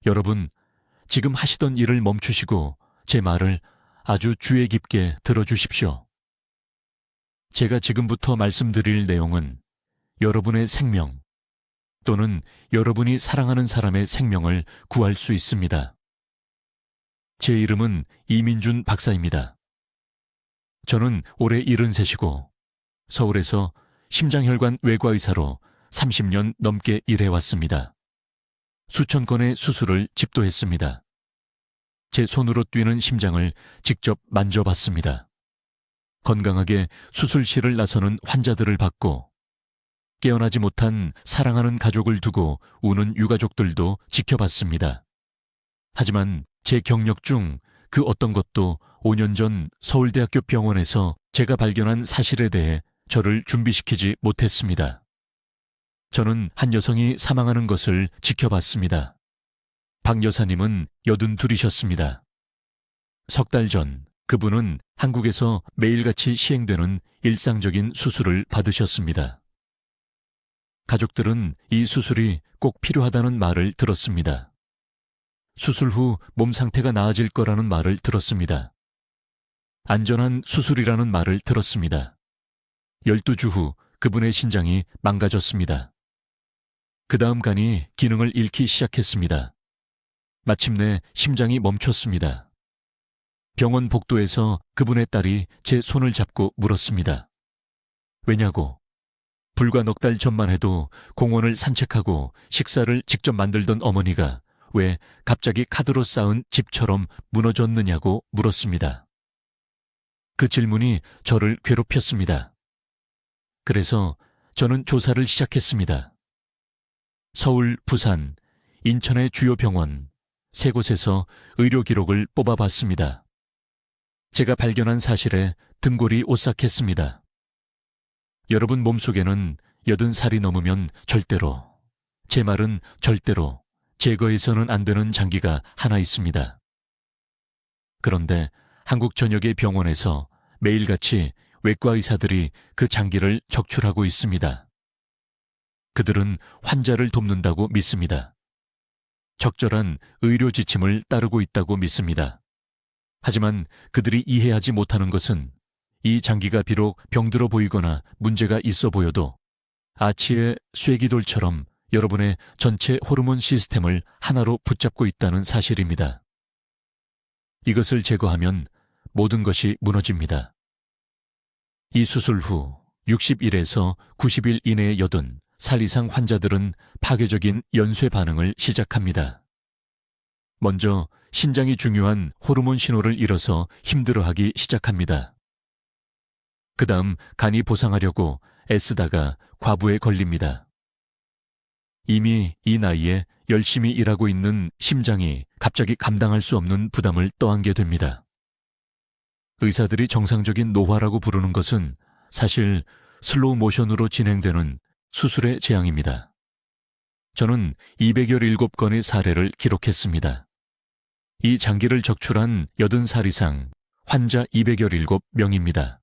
여러분, 지금 하시던 일을 멈추시고 제 말을 아주 주의 깊게 들어주십시오. 제가 지금부터 말씀드릴 내용은 여러분의 생명 또는 여러분이 사랑하는 사람의 생명을 구할 수 있습니다. 제 이름은 이민준 박사입니다. 저는 올해 73이고 서울에서 심장혈관 외과의사로 30년 넘게 일해왔습니다. 수천 건의 수술을 집도했습니다. 제 손으로 뛰는 심장을 직접 만져봤습니다. 건강하게 수술실을 나서는 환자들을 봤고 깨어나지 못한 사랑하는 가족을 두고 우는 유가족들도 지켜봤습니다. 하지만 제 경력 중 그 어떤 것도 5년 전 서울대학교 병원에서 제가 발견한 사실에 대해 저를 준비시키지 못했습니다. 저는 한 여성이 사망하는 것을 지켜봤습니다. 박 여사님은 82이셨습니다. 석 달 전 그분은 한국에서 매일같이 시행되는 일상적인 수술을 받으셨습니다. 가족들은 이 수술이 꼭 필요하다는 말을 들었습니다. 수술 후 몸 상태가 나아질 거라는 말을 들었습니다. 안전한 수술이라는 말을 들었습니다. 12주 후 그분의 신장이 망가졌습니다. 그 다음 간이 기능을 잃기 시작했습니다. 마침내 심장이 멈췄습니다. 병원 복도에서 그분의 딸이 제 손을 잡고 물었습니다. 왜냐고? 불과 넉 달 전만 해도 공원을 산책하고 식사를 직접 만들던 어머니가 왜 갑자기 카드로 쌓은 집처럼 무너졌느냐고 물었습니다. 그 질문이 저를 괴롭혔습니다. 그래서 저는 조사를 시작했습니다. 서울, 부산, 인천의 주요 병원, 3곳에서 의료 기록을 뽑아봤습니다. 제가 발견한 사실에 등골이 오싹했습니다. 여러분 몸속에는 80살이 넘으면 절대로, 제 말은 절대로 제거해서는 안 되는 장기가 하나 있습니다. 그런데 한국 전역의 병원에서 매일같이 외과 의사들이 그 장기를 적출하고 있습니다. 그들은 환자를 돕는다고 믿습니다. 적절한 의료 지침을 따르고 있다고 믿습니다. 하지만 그들이 이해하지 못하는 것은 이 장기가 비록 병들어 보이거나 문제가 있어 보여도 아치의 쇠기돌처럼 여러분의 전체 호르몬 시스템을 하나로 붙잡고 있다는 사실입니다. 이것을 제거하면 모든 것이 무너집니다. 이 수술 후 60일에서 90일 이내에 80살 이상 환자들은 파괴적인 연쇄 반응을 시작합니다. 먼저 신장이 중요한 호르몬 신호를 잃어서 힘들어하기 시작합니다. 그 다음 간이 보상하려고 애쓰다가 과부에 걸립니다. 이미 이 나이에 열심히 일하고 있는 심장이 갑자기 감당할 수 없는 부담을 떠안게 됩니다. 의사들이 정상적인 노화라고 부르는 것은 사실 슬로우 모션으로 진행되는 수술의 재앙입니다. 저는 217건의 사례를 기록했습니다. 이 장기를 적출한 80살 이상 환자 217명입니다.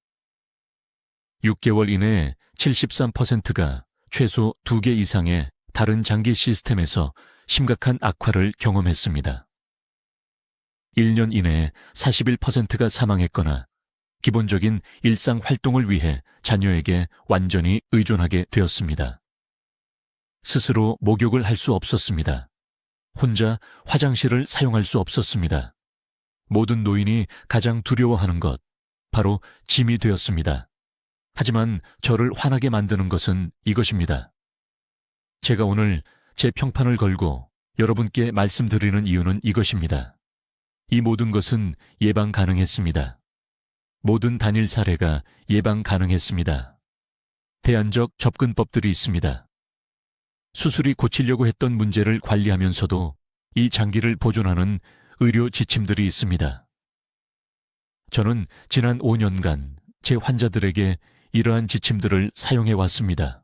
6개월 이내에 73%가 최소 2개 이상의 다른 장기 시스템에서 심각한 악화를 경험했습니다. 1년 이내에 41%가 사망했거나 기본적인 일상 활동을 위해 자녀에게 완전히 의존하게 되었습니다. 스스로 목욕을 할 수 없었습니다. 혼자 화장실을 사용할 수 없었습니다. 모든 노인이 가장 두려워하는 것, 바로 짐이 되었습니다. 하지만 저를 화나게 만드는 것은 이것입니다. 제가 오늘 제 평판을 걸고 여러분께 말씀드리는 이유는 이것입니다. 이 모든 것은 예방 가능했습니다. 모든 단일 사례가 예방 가능했습니다. 대안적 접근법들이 있습니다. 수술이 고치려고 했던 문제를 관리하면서도 이 장기를 보존하는 의료 지침들이 있습니다. 저는 지난 5년간 제 환자들에게 이러한 지침들을 사용해 왔습니다.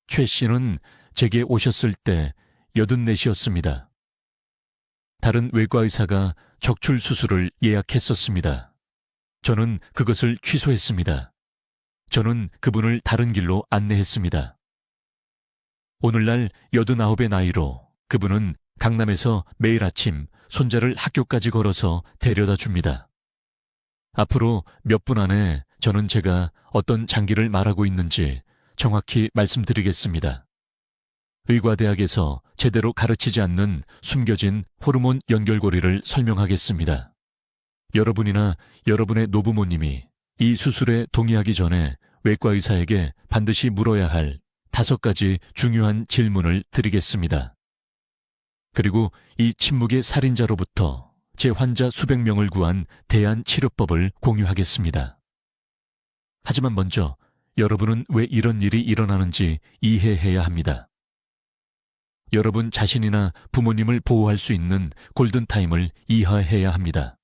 최 씨는 제게 오셨을 때 84이었습니다. 다른 외과의사가 적출 수술을 예약했었습니다. 저는 그것을 취소했습니다. 저는 그분을 다른 길로 안내했습니다. 오늘날 89의 나이로 그분은 강남에서 매일 아침 손자를 학교까지 걸어서 데려다 줍니다. 앞으로 몇 분 안에 저는 제가 어떤 장기를 말하고 있는지 정확히 말씀드리겠습니다. 의과대학에서 제대로 가르치지 않는 숨겨진 호르몬 연결고리를 설명하겠습니다. 여러분이나 여러분의 노부모님이 이 수술에 동의하기 전에 외과 의사에게 반드시 물어야 할 5가지 중요한 질문을 드리겠습니다. 그리고 이 침묵의 살인자로부터 제 환자 수백 명을 구한 대안 치료법을 공유하겠습니다. 하지만 먼저 여러분은 왜 이런 일이 일어나는지 이해해야 합니다. 여러분 자신이나 부모님을 보호할 수 있는 골든타임을 이해해야 합니다.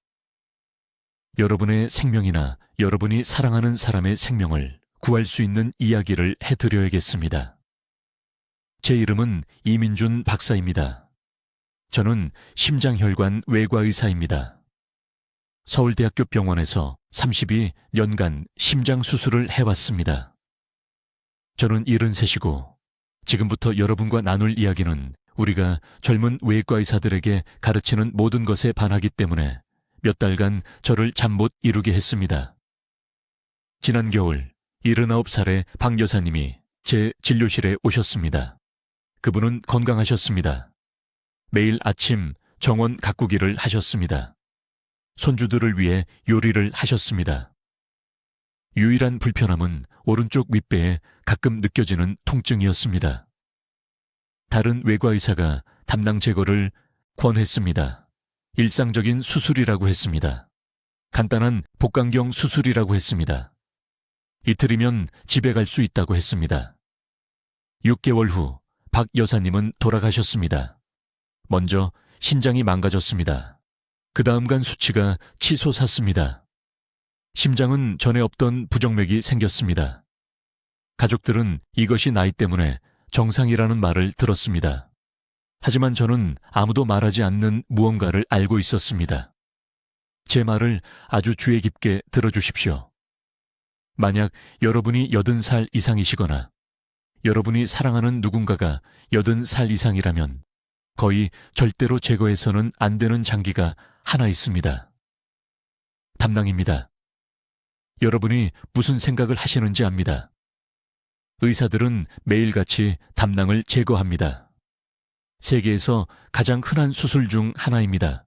여러분의 생명이나 여러분이 사랑하는 사람의 생명을 구할 수 있는 이야기를 해드려야겠습니다. 제 이름은 이민준 박사입니다. 저는 심장혈관 외과의사입니다. 서울대학교 병원에서 32년간 심장수술을 해왔습니다. 저는 73이고 지금부터 여러분과 나눌 이야기는 우리가 젊은 외과의사들에게 가르치는 모든 것에 반하기 때문에 몇 달간 저를 잠 못 이루게 했습니다. 지난 겨울 79살의 박 여사님이 제 진료실에 오셨습니다. 그분은 건강하셨습니다. 매일 아침 정원 가꾸기를 하셨습니다. 손주들을 위해 요리를 하셨습니다. 유일한 불편함은 오른쪽 윗배에 가끔 느껴지는 통증이었습니다. 다른 외과의사가 담낭 제거를 권했습니다. 일상적인 수술이라고 했습니다. 간단한 복강경 수술이라고 했습니다. 이틀이면 집에 갈 수 있다고 했습니다. 6개월 후 박 여사님은 돌아가셨습니다. 먼저 신장이 망가졌습니다. 그 다음 간 수치가 치솟았습니다. 심장은 전에 없던 부정맥이 생겼습니다. 가족들은 이것이 나이 때문에 정상이라는 말을 들었습니다. 하지만 저는 아무도 말하지 않는 무언가를 알고 있었습니다. 제 말을 아주 주의 깊게 들어주십시오. 만약 여러분이 80살 이상이시거나 여러분이 사랑하는 누군가가 80살 이상이라면 거의 절대로 제거해서는 안 되는 장기가 하나 있습니다. 담낭입니다. 여러분이 무슨 생각을 하시는지 압니다. 의사들은 매일같이 담낭을 제거합니다. 세계에서 가장 흔한 수술 중 하나입니다.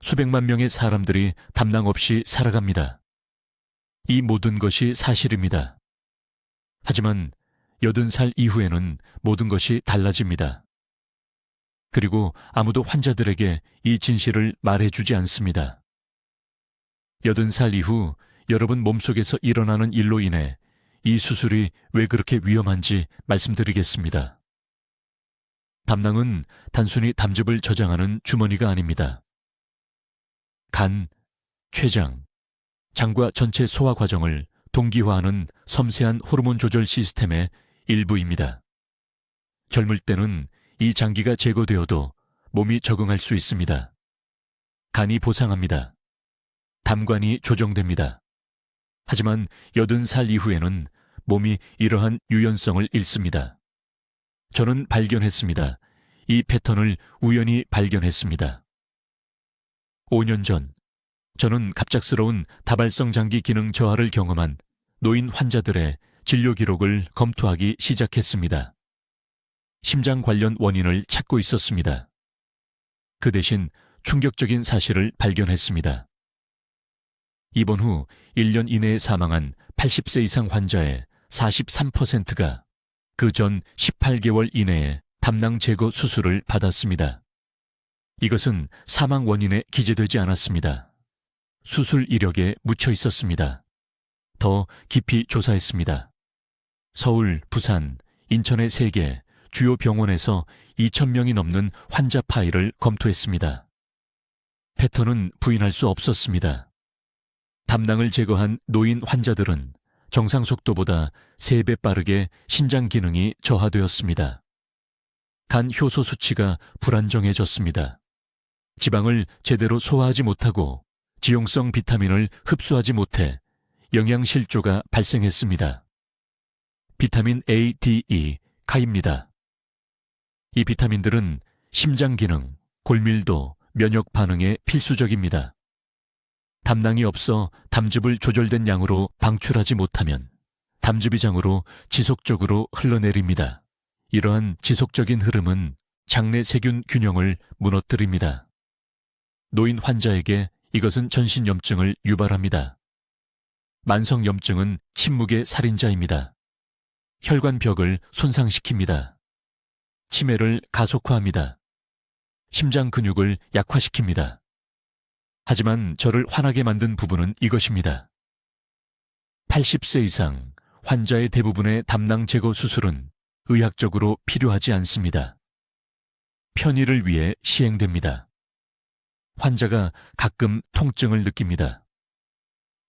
수백만 명의 사람들이 담낭 없이 살아갑니다. 이 모든 것이 사실입니다. 하지만 80살 이후에는 모든 것이 달라집니다. 그리고 아무도 환자들에게 이 진실을 말해주지 않습니다. 80살 이후 여러분 몸속에서 일어나는 일로 인해 이 수술이 왜 그렇게 위험한지 말씀드리겠습니다. 담낭은 단순히 담즙을 저장하는 주머니가 아닙니다. 간, 췌장, 장과 전체 소화 과정을 동기화하는 섬세한 호르몬 조절 시스템의 일부입니다. 젊을 때는 이 장기가 제거되어도 몸이 적응할 수 있습니다. 간이 보상합니다. 담관이 조정됩니다. 하지만 80살 이후에는 몸이 이러한 유연성을 잃습니다. 저는 발견했습니다. 이 패턴을 우연히 발견했습니다. 5년 전, 저는 갑작스러운 다발성 장기 기능 저하를 경험한 노인 환자들의 진료 기록을 검토하기 시작했습니다. 심장 관련 원인을 찾고 있었습니다. 그 대신 충격적인 사실을 발견했습니다. 입원 후 1년 이내에 사망한 80세 이상 환자의 43%가 그 전 18개월 이내에 담낭 제거 수술을 받았습니다. 이것은 사망 원인에 기재되지 않았습니다. 수술 이력에 묻혀 있었습니다. 더 깊이 조사했습니다. 서울, 부산, 인천의 3개 주요 병원에서 2,000명이 넘는 환자 파일을 검토했습니다. 패턴은 부인할 수 없었습니다. 담낭을 제거한 노인 환자들은 정상 속도보다 3배 빠르게 신장 기능이 저하되었습니다. 간 효소 수치가 불안정해졌습니다. 지방을 제대로 소화하지 못하고 지용성 비타민을 흡수하지 못해 영양실조가 발생했습니다. 비타민 A, D, E, K입니다. 이 비타민들은 심장 기능, 골밀도, 면역 반응에 필수적입니다. 담낭이 없어 담즙을 조절된 양으로 방출하지 못하면 담즙이장으로 지속적으로 흘러내립니다. 이러한 지속적인 흐름은 장내 세균 균형을 무너뜨립니다. 노인 환자에게 이것은 전신염증을 유발합니다. 만성염증은 침묵의 살인자입니다. 혈관벽을 손상시킵니다. 치매를 가속화합니다. 심장 근육을 약화시킵니다. 하지만 저를 화나게 만든 부분은 이것입니다. 80세 이상 환자의 대부분의 담낭 제거 수술은 의학적으로 필요하지 않습니다. 편의를 위해 시행됩니다. 환자가 가끔 통증을 느낍니다.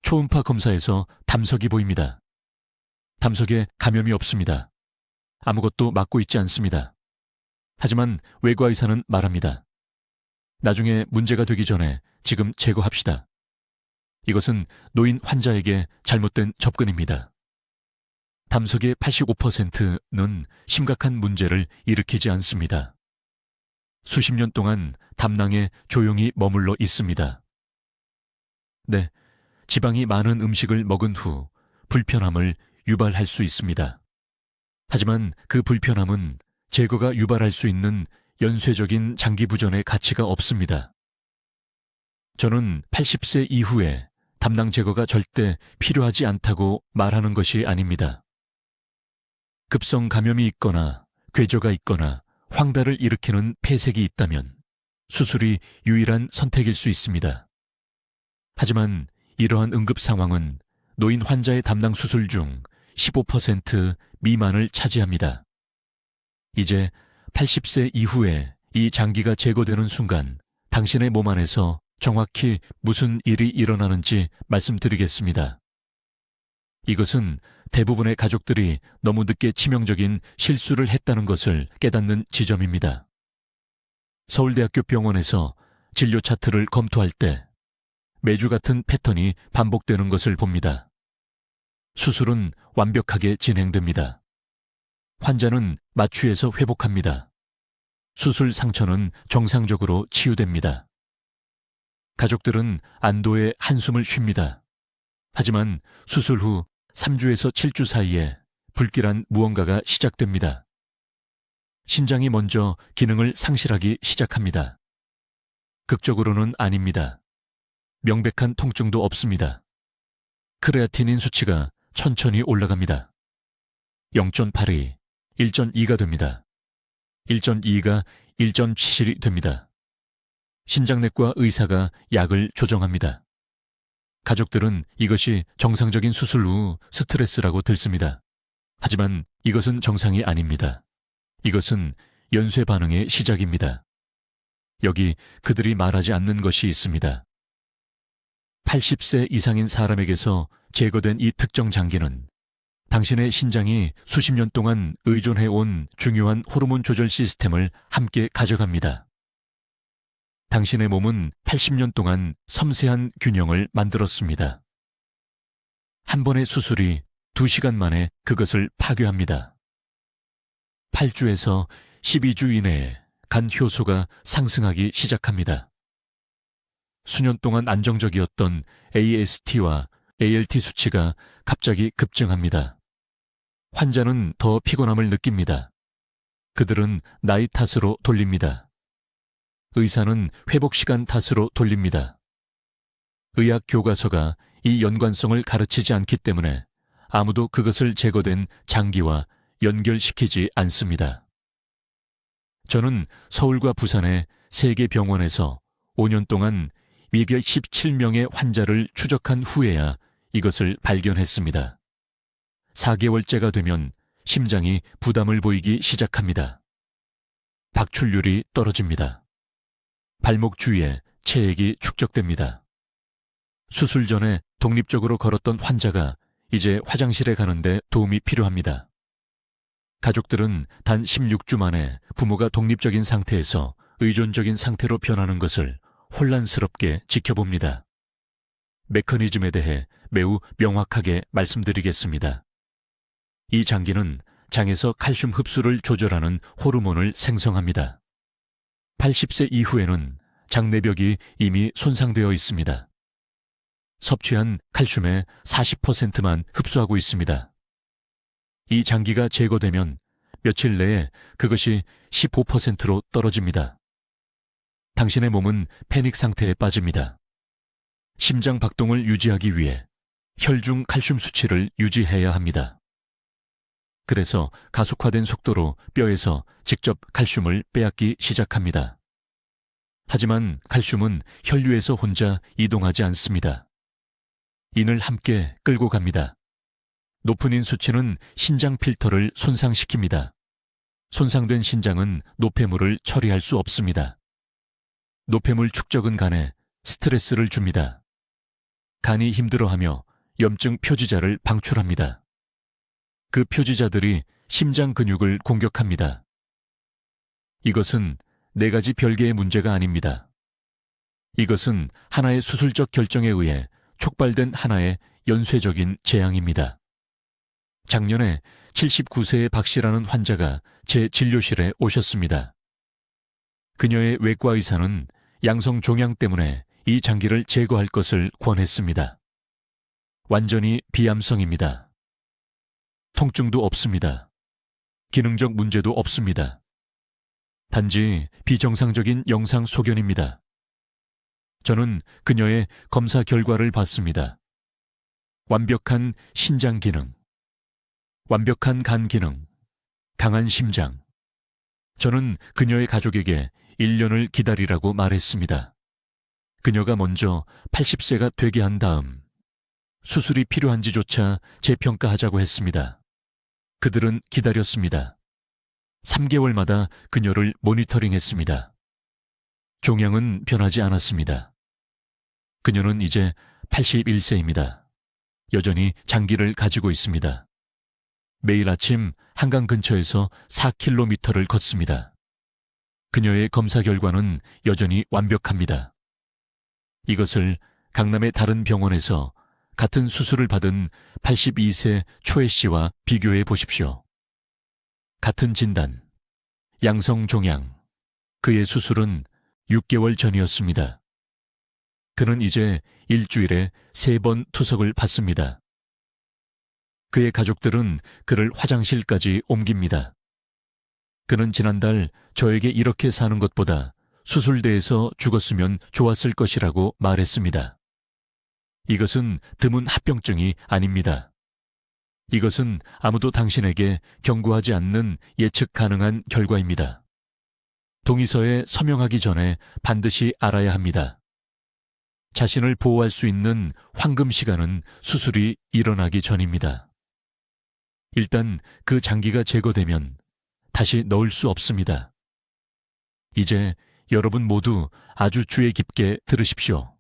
초음파 검사에서 담석이 보입니다. 담석에 감염이 없습니다. 아무것도 막고 있지 않습니다. 하지만 외과의사는 말합니다. 나중에 문제가 되기 전에 지금 제거합시다. 이것은 노인 환자에게 잘못된 접근입니다. 담석의 85%는 심각한 문제를 일으키지 않습니다. 수십 년 동안 담낭에 조용히 머물러 있습니다. 네, 지방이 많은 음식을 먹은 후 불편함을 유발할 수 있습니다. 하지만 그 불편함은 제거가 유발할 수 있는 연쇄적인 장기 부전의 가치가 없습니다. 저는 80세 이후에 담낭 제거가 절대 필요하지 않다고 말하는 것이 아닙니다. 급성 감염이 있거나 궤저가 있거나 황달을 일으키는 폐색이 있다면 수술이 유일한 선택일 수 있습니다. 하지만 이러한 응급 상황은 노인 환자의 담낭 수술 중 15% 미만을 차지합니다. 이제 80세 이후에 이 장기가 제거되는 순간 당신의 몸 안에서 정확히 무슨 일이 일어나는지 말씀드리겠습니다. 이것은 대부분의 가족들이 너무 늦게 치명적인 실수를 했다는 것을 깨닫는 지점입니다. 서울대학교 병원에서 진료 차트를 검토할 때 매주 같은 패턴이 반복되는 것을 봅니다. 수술은 완벽하게 진행됩니다. 환자는 마취해서 회복합니다. 수술 상처는 정상적으로 치유됩니다. 가족들은 안도의 한숨을 쉽니다. 하지만 수술 후 3주에서 7주 사이에 불길한 무언가가 시작됩니다. 신장이 먼저 기능을 상실하기 시작합니다. 극적으로는 아닙니다. 명백한 통증도 없습니다. 크레아티닌 수치가 천천히 올라갑니다. 0.82, 1.2가 됩니다. 1.2가 1.77이 됩니다. 신장내과 의사가 약을 조정합니다. 가족들은 이것이 정상적인 수술 후 스트레스라고 듣습니다. 하지만 이것은 정상이 아닙니다. 이것은 연쇄 반응의 시작입니다. 여기 그들이 말하지 않는 것이 있습니다. 80세 이상인 사람에게서 제거된 이 특정 장기는 당신의 신장이 수십 년 동안 의존해온 중요한 호르몬 조절 시스템을 함께 가져갑니다. 당신의 몸은 80년 동안 섬세한 균형을 만들었습니다. 한 번의 수술이 2시간 만에 그것을 파괴합니다. 8주에서 12주 이내에 간 효소가 상승하기 시작합니다. 수년 동안 안정적이었던 AST와 ALT 수치가 갑자기 급증합니다. 환자는 더 피곤함을 느낍니다. 그들은 나이 탓으로 돌립니다. 의사는 회복 시간 탓으로 돌립니다. 의학 교과서가 이 연관성을 가르치지 않기 때문에 아무도 그것을 제거된 장기와 연결시키지 않습니다. 저는 서울과 부산의 3개 병원에서 5년 동안 217명의 환자를 추적한 후에야 이것을 발견했습니다. 4개월째가 되면 심장이 부담을 보이기 시작합니다. 박출률이 떨어집니다. 발목 주위에 체액이 축적됩니다. 수술 전에 독립적으로 걸었던 환자가 이제 화장실에 가는데 도움이 필요합니다. 가족들은 단 16주 만에 부모가 독립적인 상태에서 의존적인 상태로 변하는 것을 혼란스럽게 지켜봅니다. 메커니즘에 대해 매우 명확하게 말씀드리겠습니다. 이 장기는 장에서 칼슘 흡수를 조절하는 호르몬을 생성합니다. 80세 이후에는 장내벽이 이미 손상되어 있습니다. 섭취한 칼슘의 40%만 흡수하고 있습니다. 이 장기가 제거되면 며칠 내에 그것이 15%로 떨어집니다. 당신의 몸은 패닉 상태에 빠집니다. 심장 박동을 유지하기 위해 혈중 칼슘 수치를 유지해야 합니다. 그래서 가속화된 속도로 뼈에서 직접 칼슘을 빼앗기 시작합니다. 하지만 칼슘은 혈류에서 혼자 이동하지 않습니다. 인을 함께 끌고 갑니다. 높은 인 수치는 신장 필터를 손상시킵니다. 손상된 신장은 노폐물을 처리할 수 없습니다. 노폐물 축적은 간에 스트레스를 줍니다. 간이 힘들어하며 염증 표지자를 방출합니다. 그 표지자들이 심장 근육을 공격합니다. 이것은 4가지 별개의 문제가 아닙니다. 이것은 하나의 수술적 결정에 의해 촉발된 하나의 연쇄적인 재앙입니다. 작년에 79세의 박 씨라는 환자가 제 진료실에 오셨습니다. 그녀의 외과 의사는 양성 종양 때문에 이 장기를 제거할 것을 권했습니다. 완전히 비암성입니다. 통증도 없습니다. 기능적 문제도 없습니다. 단지 비정상적인 영상 소견입니다. 저는 그녀의 검사 결과를 봤습니다. 완벽한 신장 기능, 완벽한 간 기능, 강한 심장. 저는 그녀의 가족에게 1년을 기다리라고 말했습니다. 그녀가 먼저 80세가 되게 한 다음 수술이 필요한지조차 재평가하자고 했습니다. 그들은 기다렸습니다. 3개월마다 그녀를 모니터링했습니다. 종양은 변하지 않았습니다. 그녀는 이제 81세입니다. 여전히 장기를 가지고 있습니다. 매일 아침 한강 근처에서 4km를 걷습니다. 그녀의 검사 결과는 여전히 완벽합니다. 이것을 강남의 다른 병원에서 같은 수술을 받은 82세 초혜 씨와 비교해 보십시오. 같은 진단, 양성 종양, 그의 수술은 6개월 전이었습니다. 그는 이제 일주일에 3번 투석을 받습니다. 그의 가족들은 그를 화장실까지 옮깁니다. 그는 지난달 저에게 이렇게 사는 것보다 수술대에서 죽었으면 좋았을 것이라고 말했습니다. 이것은 드문 합병증이 아닙니다. 이것은 아무도 당신에게 경고하지 않는 예측 가능한 결과입니다. 동의서에 서명하기 전에 반드시 알아야 합니다. 자신을 보호할 수 있는 황금 시간은 수술이 일어나기 전입니다. 일단 그 장기가 제거되면 다시 넣을 수 없습니다. 이제 여러분 모두 아주 주의 깊게 들으십시오.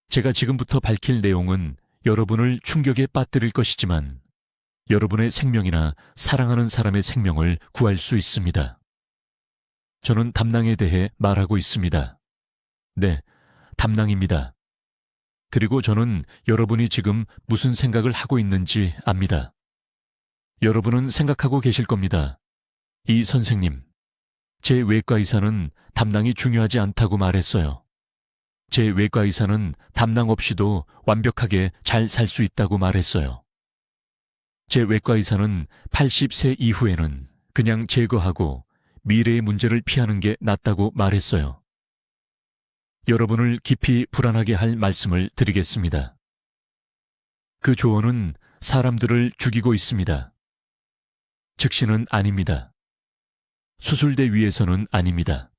제가 지금부터 밝힐 내용은 여러분을 충격에 빠뜨릴 것이지만 여러분의 생명이나 사랑하는 사람의 생명을 구할 수 있습니다. 저는 담낭에 대해 말하고 있습니다. 네, 담낭입니다. 그리고 저는 여러분이 지금 무슨 생각을 하고 있는지 압니다. 여러분은 생각하고 계실 겁니다. 이 선생님, 제 외과 의사는 담낭이 중요하지 않다고 말했어요. 제 외과 의사는 담낭 없이도 완벽하게 잘 살 수 있다고 말했어요. 제 외과 의사는 80세 이후에는 그냥 제거하고 미래의 문제를 피하는 게 낫다고 말했어요. 여러분을 깊이 불안하게 할 말씀을 드리겠습니다. 그 조언은 사람들을 죽이고 있습니다. 즉시는 아닙니다. 수술대 위에서는 아닙니다.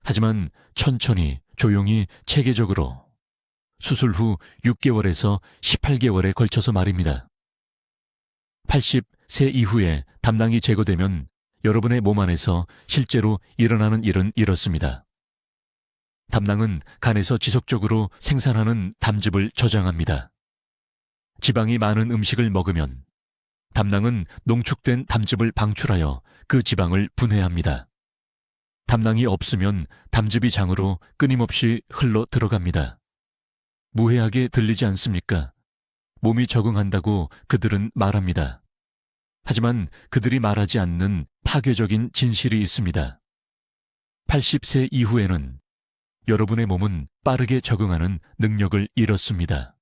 하지만 천천히 조용히 체계적으로 수술 후 6개월에서 18개월에 걸쳐서 말입니다. 80세 이후에 담낭이 제거되면 여러분의 몸 안에서 실제로 일어나는 일은 이렇습니다. 담낭은 간에서 지속적으로 생산하는 담즙을 저장합니다. 지방이 많은 음식을 먹으면 담낭은 농축된 담즙을 방출하여 그 지방을 분해합니다. 담낭이 없으면 담즙이 장으로 끊임없이 흘러 들어갑니다. 무해하게 들리지 않습니까? 몸이 적응한다고 그들은 말합니다. 하지만 그들이 말하지 않는 파괴적인 진실이 있습니다. 80세 이후에는 여러분의 몸은 빠르게 적응하는 능력을 잃었습니다.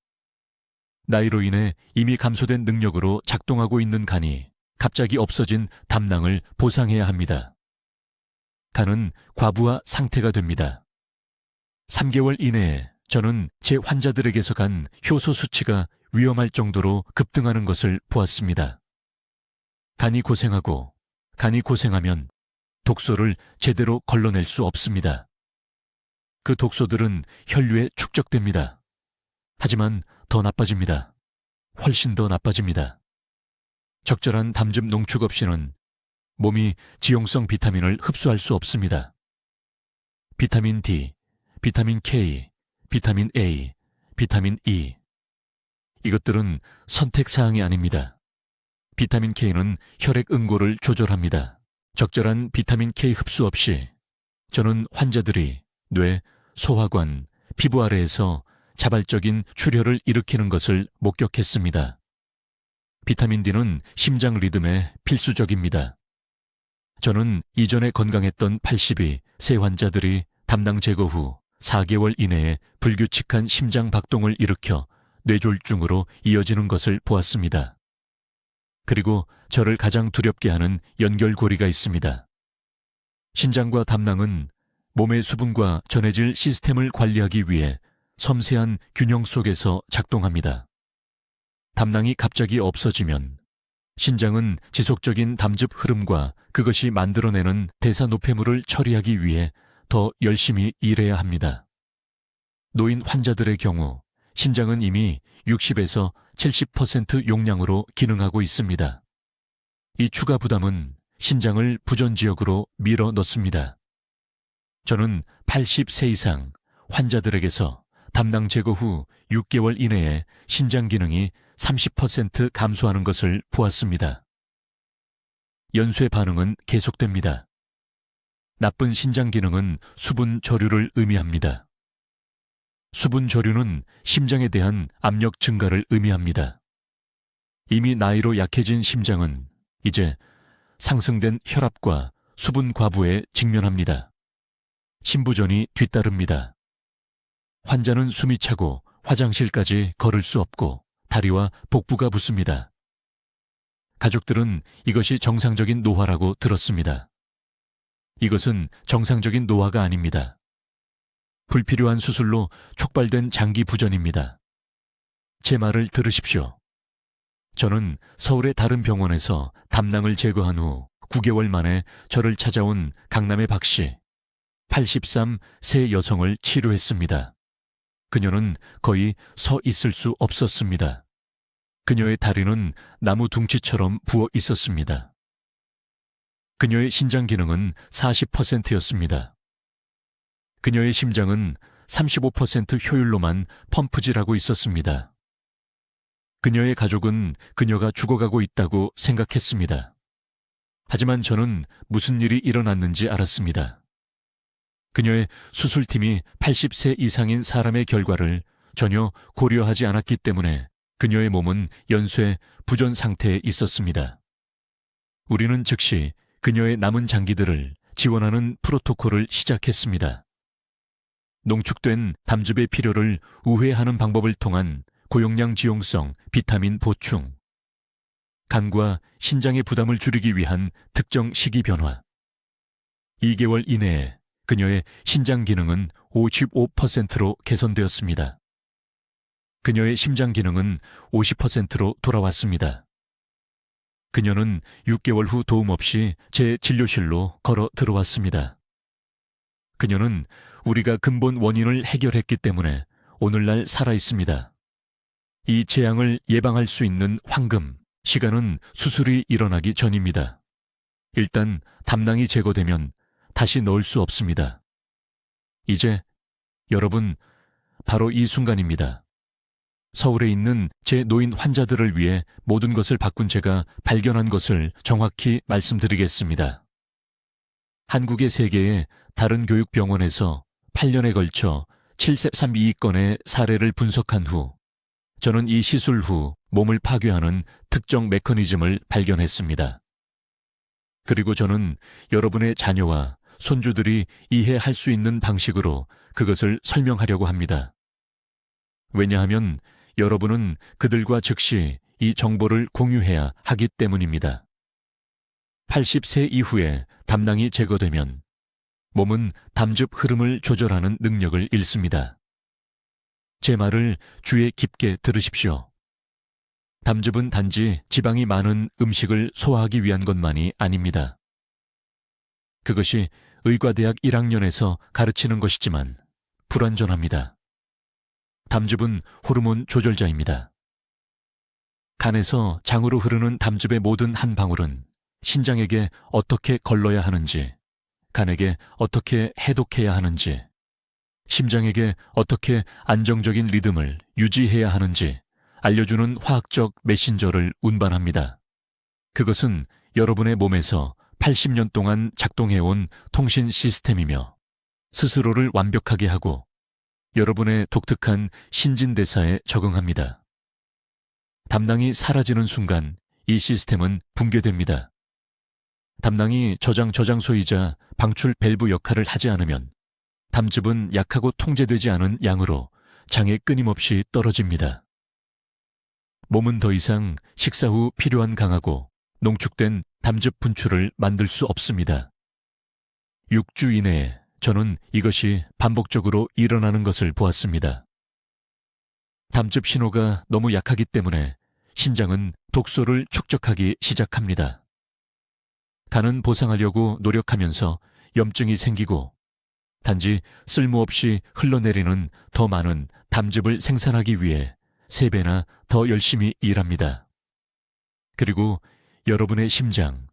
나이로 인해 이미 감소된 능력으로 작동하고 있는 간이 갑자기 없어진 담낭을 보상해야 합니다. 간은 과부하 상태가 됩니다. 3개월 이내에 저는 제 환자들에게서 간 효소 수치가 위험할 정도로 급등하는 것을 보았습니다. 간이 고생하면 독소를 제대로 걸러낼 수 없습니다. 그 독소들은 혈류에 축적됩니다. 하지만 더 나빠집니다. 훨씬 더 나빠집니다. 적절한 담즙 농축 없이는 몸이 지용성 비타민을 흡수할 수 없습니다. 비타민 D, 비타민 K, 비타민 A, 비타민 E. 이것들은 선택사항이 아닙니다. 비타민 K는 혈액 응고를 조절합니다. 적절한 비타민 K 흡수 없이 저는 환자들이 뇌, 소화관, 피부 아래에서 자발적인 출혈을 일으키는 것을 목격했습니다. 비타민 D는 심장 리듬에 필수적입니다. 저는 이전에 건강했던 82세 환자들이 담낭 제거 후 4개월 이내에 불규칙한 심장 박동을 일으켜 뇌졸중으로 이어지는 것을 보았습니다. 그리고 저를 가장 두렵게 하는 연결고리가 있습니다. 신장과 담낭은 몸의 수분과 전해질 시스템을 관리하기 위해 섬세한 균형 속에서 작동합니다. 담낭이 갑자기 없어지면 신장은 지속적인 담즙 흐름과 그것이 만들어내는 대사 노폐물을 처리하기 위해 더 열심히 일해야 합니다. 노인 환자들의 경우 신장은 이미 60에서 70% 용량으로 기능하고 있습니다. 이 추가 부담은 신장을 부전지역으로 밀어 넣습니다. 저는 80세 이상 환자들에게서 담낭 제거 후 6개월 이내에 신장 기능이 30% 감소하는 것을 보았습니다. 연쇄 반응은 계속됩니다. 나쁜 신장 기능은 수분 저류를 의미합니다. 수분 저류는 심장에 대한 압력 증가를 의미합니다. 이미 나이로 약해진 심장은 이제 상승된 혈압과 수분 과부에 직면합니다. 심부전이 뒤따릅니다. 환자는 숨이 차고 화장실까지 걸을 수 없고 다리와 복부가 붓습니다. 가족들은 이것이 정상적인 노화라고 들었습니다. 이것은 정상적인 노화가 아닙니다. 불필요한 수술로 촉발된 장기 부전입니다. 제 말을 들으십시오. 저는 서울의 다른 병원에서 담낭을 제거한 후 9개월 만에 저를 찾아온 강남의 박씨, 83세 여성을 치료했습니다. 그녀는 거의 서 있을 수 없었습니다. 그녀의 다리는 나무 둥치처럼 부어 있었습니다. 그녀의 신장 기능은 40%였습니다. 그녀의 심장은 35% 효율로만 펌프질하고 있었습니다. 그녀의 가족은 그녀가 죽어가고 있다고 생각했습니다. 하지만 저는 무슨 일이 일어났는지 알았습니다. 그녀의 수술팀이 80세 이상인 사람의 결과를 전혀 고려하지 않았기 때문에 그녀의 몸은 연쇄 부전 상태에 있었습니다. 우리는 즉시 그녀의 남은 장기들을 지원하는 프로토콜을 시작했습니다. 농축된 담즙의 필요를 우회하는 방법을 통한 고용량 지용성 비타민 보충, 간과 신장의 부담을 줄이기 위한 특정 식이 변화. 2개월 이내에 그녀의 신장 기능은 55%로 개선되었습니다. 그녀의 심장 기능은 50%로 돌아왔습니다. 그녀는 6개월 후 도움 없이 제 진료실로 걸어 들어왔습니다. 그녀는 우리가 근본 원인을 해결했기 때문에 오늘날 살아 있습니다. 이 재앙을 예방할 수 있는 황금 시간은 수술이 일어나기 전입니다. 일단 담낭이 제거되면 다시 넣을 수 없습니다. 이제 여러분, 바로 이 순간입니다. 서울에 있는 제 노인 환자들을 위해 모든 것을 바꾼 제가 발견한 것을 정확히 말씀드리겠습니다. 한국의 3개의 다른 교육병원에서 8년에 걸쳐 732건의 사례를 분석한 후 저는 이 시술 후 몸을 파괴하는 특정 메커니즘을 발견했습니다. 그리고 저는 여러분의 자녀와 손주들이 이해할 수 있는 방식으로 그것을 설명하려고 합니다. 왜냐하면 여러분은 그들과 즉시 이 정보를 공유해야 하기 때문입니다. 80세 이후에 담낭이 제거되면 몸은 담즙 흐름을 조절하는 능력을 잃습니다. 제 말을 주의 깊게 들으십시오. 담즙은 단지 지방이 많은 음식을 소화하기 위한 것만이 아닙니다. 그것이 의과대학 1학년에서 가르치는 것이지만 불완전합니다. 담즙은 호르몬 조절자입니다. 간에서 장으로 흐르는 담즙의 모든 한 방울은 신장에게 어떻게 걸러야 하는지, 간에게 어떻게 해독해야 하는지, 심장에게 어떻게 안정적인 리듬을 유지해야 하는지 알려주는 화학적 메신저를 운반합니다. 그것은 여러분의 몸에서 80년 동안 작동해온 통신 시스템이며 스스로를 완벽하게 하고 여러분의 독특한 신진대사에 적응합니다. 담낭이 사라지는 순간 이 시스템은 붕괴됩니다. 담낭이 저장소이자 방출 밸브 역할을 하지 않으면 담즙은 약하고 통제되지 않은 양으로 장에 끊임없이 떨어집니다. 몸은 더 이상 식사 후 필요한 강하고 농축된 담즙 분출을 만들 수 없습니다. 6주 이내에 저는 이것이 반복적으로 일어나는 것을 보았습니다. 담즙 신호가 너무 약하기 때문에 신장은 독소를 축적하기 시작합니다. 간은 보상하려고 노력하면서 염증이 생기고 단지 쓸모없이 흘러내리는 더 많은 담즙을 생산하기 위해 3배나 더 열심히 일합니다. 그리고 여러분의 심장,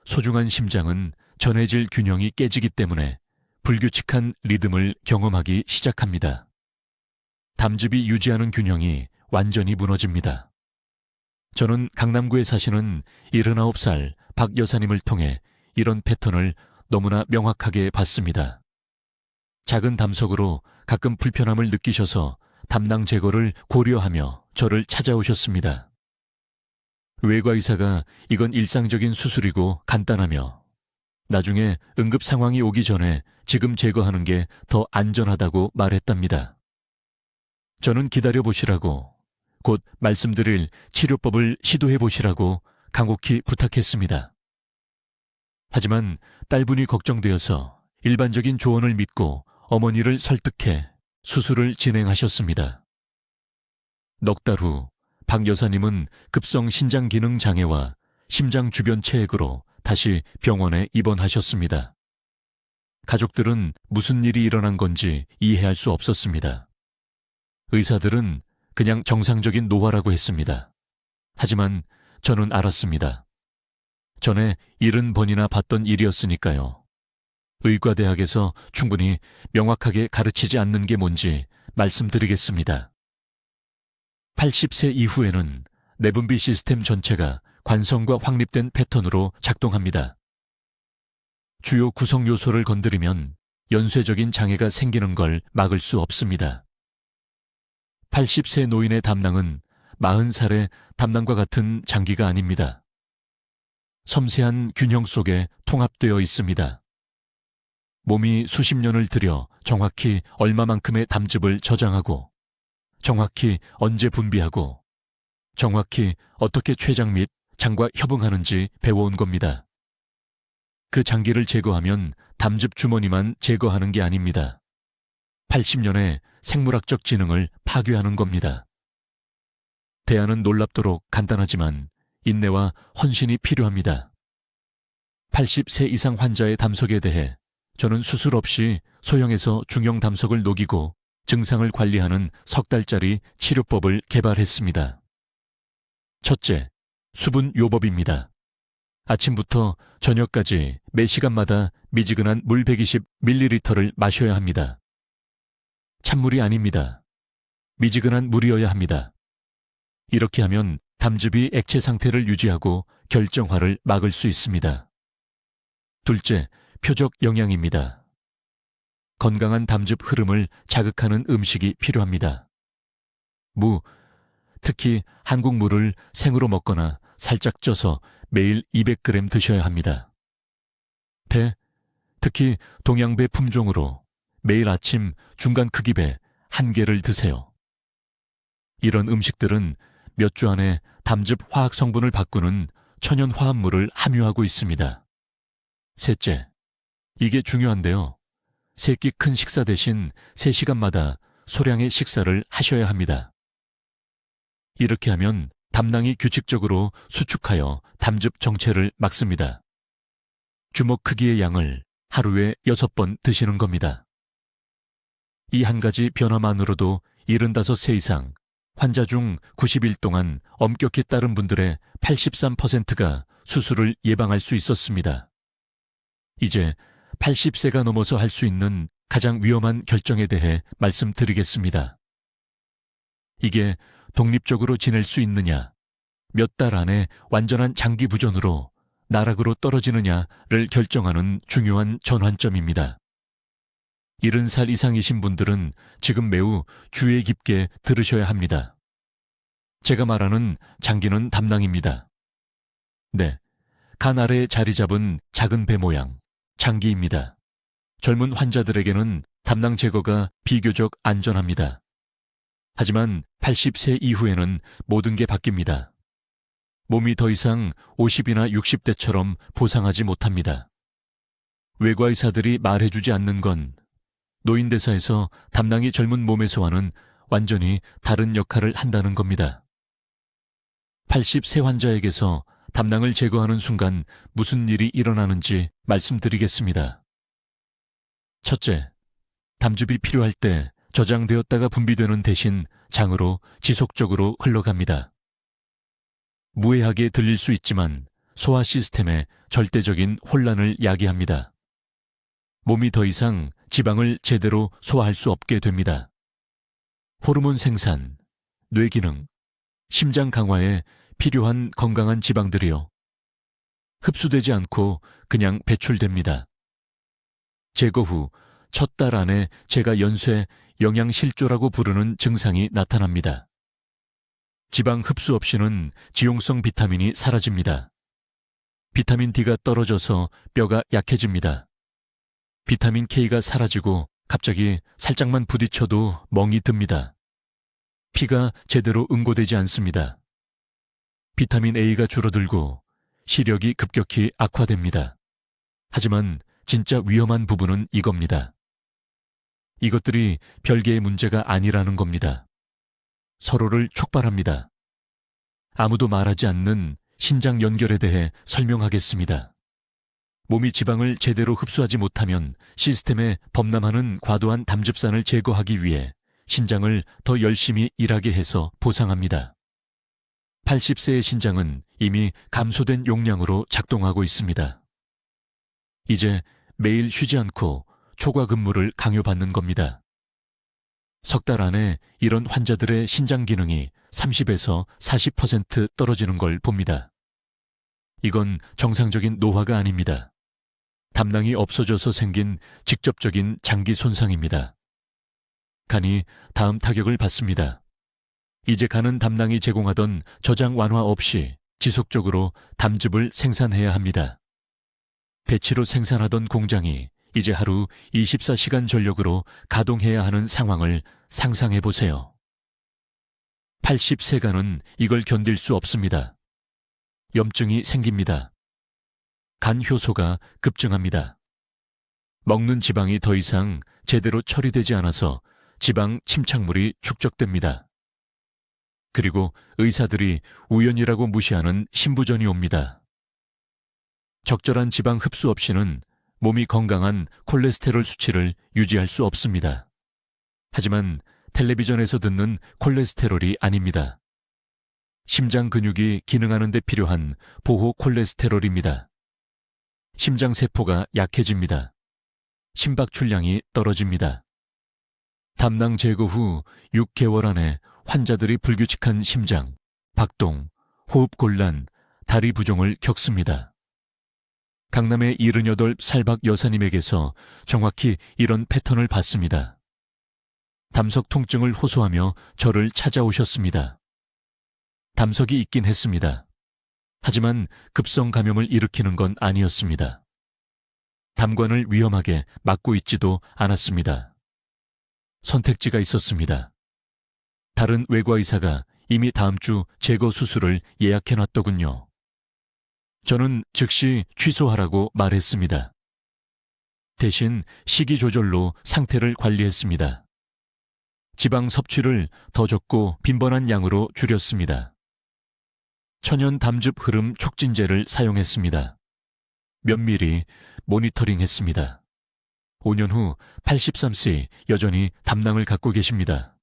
소중한 심장은 전해질 균형이 깨지기 때문에 불규칙한 리듬을 경험하기 시작합니다. 담즙이 유지하는 균형이 완전히 무너집니다. 저는 강남구에 사시는 79살 박 여사님을 통해 이런 패턴을 너무나 명확하게 봤습니다. 작은 담석으로 가끔 불편함을 느끼셔서 담낭 제거를 고려하며 저를 찾아오셨습니다. 외과의사가 이건 일상적인 수술이고 간단하며 나중에 응급 상황이 오기 전에 지금 제거하는 게 더 안전하다고 말했답니다. 저는 기다려보시라고, 곧 말씀드릴 치료법을 시도해보시라고 간곡히 부탁했습니다. 하지만 딸분이 걱정되어서 일반적인 조언을 믿고 어머니를 설득해 수술을 진행하셨습니다. 넉 달 후 박 여사님은 급성 신장 기능 장애와 심장 주변 체액으로 다시 병원에 입원하셨습니다. 가족들은 무슨 일이 일어난 건지 이해할 수 없었습니다. 의사들은 그냥 정상적인 노화라고 했습니다. 하지만 저는 알았습니다. 전에 70번이나 봤던 일이었으니까요. 의과대학에서 충분히 명확하게 가르치지 않는 게 뭔지 말씀드리겠습니다. 80세 이후에는 내분비 시스템 전체가 관성과 확립된 패턴으로 작동합니다. 주요 구성 요소를 건드리면 연쇄적인 장애가 생기는 걸 막을 수 없습니다. 80세 노인의 담낭은 40살의 담낭과 같은 장기가 아닙니다. 섬세한 균형 속에 통합되어 있습니다. 몸이 수십 년을 들여 정확히 얼마만큼의 담즙을 저장하고 정확히 언제 분비하고 정확히 어떻게 췌장 및 장과 협응하는지 배워온 겁니다. 그 장기를 제거하면 담즙 주머니만 제거하는 게 아닙니다. 80년의 생물학적 지능을 파괴하는 겁니다. 대안은 놀랍도록 간단하지만 인내와 헌신이 필요합니다. 80세 이상 환자의 담석에 대해 저는 수술 없이 소형에서 중형 담석을 녹이고 증상을 관리하는 석 달짜리 치료법을 개발했습니다. 첫째, 수분 요법입니다. 아침부터 저녁까지 매 시간마다 미지근한 물 120ml를 마셔야 합니다. 찬물이 아닙니다. 미지근한 물이어야 합니다. 이렇게 하면 담즙이 액체 상태를 유지하고 결정화를 막을 수 있습니다. 둘째, 표적 영양입니다. 건강한 담즙 흐름을 자극하는 음식이 필요합니다. 무, 특히 한국 무를 생으로 먹거나 살짝 쪄서 매일 200g 드셔야 합니다. 배, 특히 동양배 품종으로 매일 아침 중간 크기배 1개를 드세요. 이런 음식들은 몇 주 안에 담즙 화학 성분을 바꾸는 천연 화합물을 함유하고 있습니다. 셋째, 이게 중요한데요. 3끼 큰 식사 대신 3시간마다 소량의 식사를 하셔야 합니다. 이렇게 하면 담낭이 규칙적으로 수축하여 담즙 정체를 막습니다. 주먹 크기의 양을 하루에 6번 드시는 겁니다. 이 한 가지 변화만으로도 75세 이상 환자 중 90일 동안 엄격히 따른 분들의 83%가 수술을 예방할 수 있었습니다. 이제 80세가 넘어서 할 수 있는 가장 위험한 결정에 대해 말씀드리겠습니다. 이게 독립적으로 지낼 수 있느냐, 몇 달 안에 완전한 장기 부전으로 나락으로 떨어지느냐를 결정하는 중요한 전환점입니다. 70살 이상이신 분들은 지금 매우 주의 깊게 들으셔야 합니다. 제가 말하는 장기는 담낭입니다. 네, 간 아래에 자리 잡은 작은 배 모양, 장기입니다. 젊은 환자들에게는 담낭 제거가 비교적 안전합니다. 하지만 80세 이후에는 모든 게 바뀝니다. 몸이 더 이상 50이나 60대처럼 보상하지 못합니다. 외과의사들이 말해주지 않는 건 노인대사에서 담낭이 젊은 몸에서와는 완전히 다른 역할을 한다는 겁니다. 80세 환자에게서 담낭을 제거하는 순간 무슨 일이 일어나는지 말씀드리겠습니다. 첫째, 담즙이 필요할 때 저장되었다가 분비되는 대신 장으로 지속적으로 흘러갑니다. 무해하게 들릴 수 있지만 소화 시스템에 절대적인 혼란을 야기합니다. 몸이 더 이상 지방을 제대로 소화할 수 없게 됩니다. 호르몬 생산, 뇌 기능, 심장 강화에 필요한 건강한 지방들이요. 흡수되지 않고 그냥 배출됩니다. 제거 후 첫 달 안에 제가 연쇄 영양실조라고 부르는 증상이 나타납니다. 지방 흡수 없이는 지용성 비타민이 사라집니다. 비타민 D가 떨어져서 뼈가 약해집니다. 비타민 K가 사라지고 갑자기 살짝만 부딪혀도 멍이 듭니다. 피가 제대로 응고되지 않습니다. 비타민 A가 줄어들고 시력이 급격히 악화됩니다. 하지만 진짜 위험한 부분은 이겁니다. 이것들이 별개의 문제가 아니라는 겁니다. 서로를 촉발합니다. 아무도 말하지 않는 신장 연결에 대해 설명하겠습니다. 몸이 지방을 제대로 흡수하지 못하면 시스템에 범람하는 과도한 담즙산을 제거하기 위해 신장을 더 열심히 일하게 해서 보상합니다. 80세의 신장은 이미 감소된 용량으로 작동하고 있습니다. 이제 매일 쉬지 않고 초과 근무를 강요받는 겁니다. 석 달 안에 이런 환자들의 신장 기능이 30에서 40% 떨어지는 걸 봅니다. 이건 정상적인 노화가 아닙니다. 담낭이 없어져서 생긴 직접적인 장기 손상입니다. 간이 다음 타격을 받습니다. 이제 간은 담낭이 제공하던 저장 완화 없이 지속적으로 담즙을 생산해야 합니다. 배치로 생산하던 공장이 이제 하루 24시간 전력으로 가동해야 하는 상황을 상상해 보세요. 80세 간은 이걸 견딜 수 없습니다. 염증이 생깁니다. 간 효소가 급증합니다. 먹는 지방이 더 이상 제대로 처리되지 않아서 지방 침착물이 축적됩니다. 그리고 의사들이 우연이라고 무시하는 신부전이 옵니다. 적절한 지방 흡수 없이는 몸이 건강한 콜레스테롤 수치를 유지할 수 없습니다. 하지만 텔레비전에서 듣는 콜레스테롤이 아닙니다. 심장 근육이 기능하는 데 필요한 보호 콜레스테롤입니다. 심장 세포가 약해집니다. 심박 출량이 떨어집니다. 담낭 제거 후 6개월 안에 환자들이 불규칙한 심장, 박동, 호흡 곤란, 다리 부종을 겪습니다. 강남의 78살박 여사님에게서 정확히 이런 패턴을 봤습니다. 담석 통증을 호소하며 저를 찾아오셨습니다. 담석이 있긴 했습니다. 하지만 급성 감염을 일으키는 건 아니었습니다. 담관을 위험하게 막고 있지도 않았습니다. 선택지가 있었습니다. 다른 외과의사가 이미 다음 주 제거 수술을 예약해놨더군요. 저는 즉시 취소하라고 말했습니다. 대신 식이 조절로 상태를 관리했습니다. 지방 섭취를 더 적고 빈번한 양으로 줄였습니다. 천연 담즙 흐름 촉진제를 사용했습니다. 면밀히 모니터링했습니다. 5년 후 83세 여전히 담낭을 갖고 계십니다.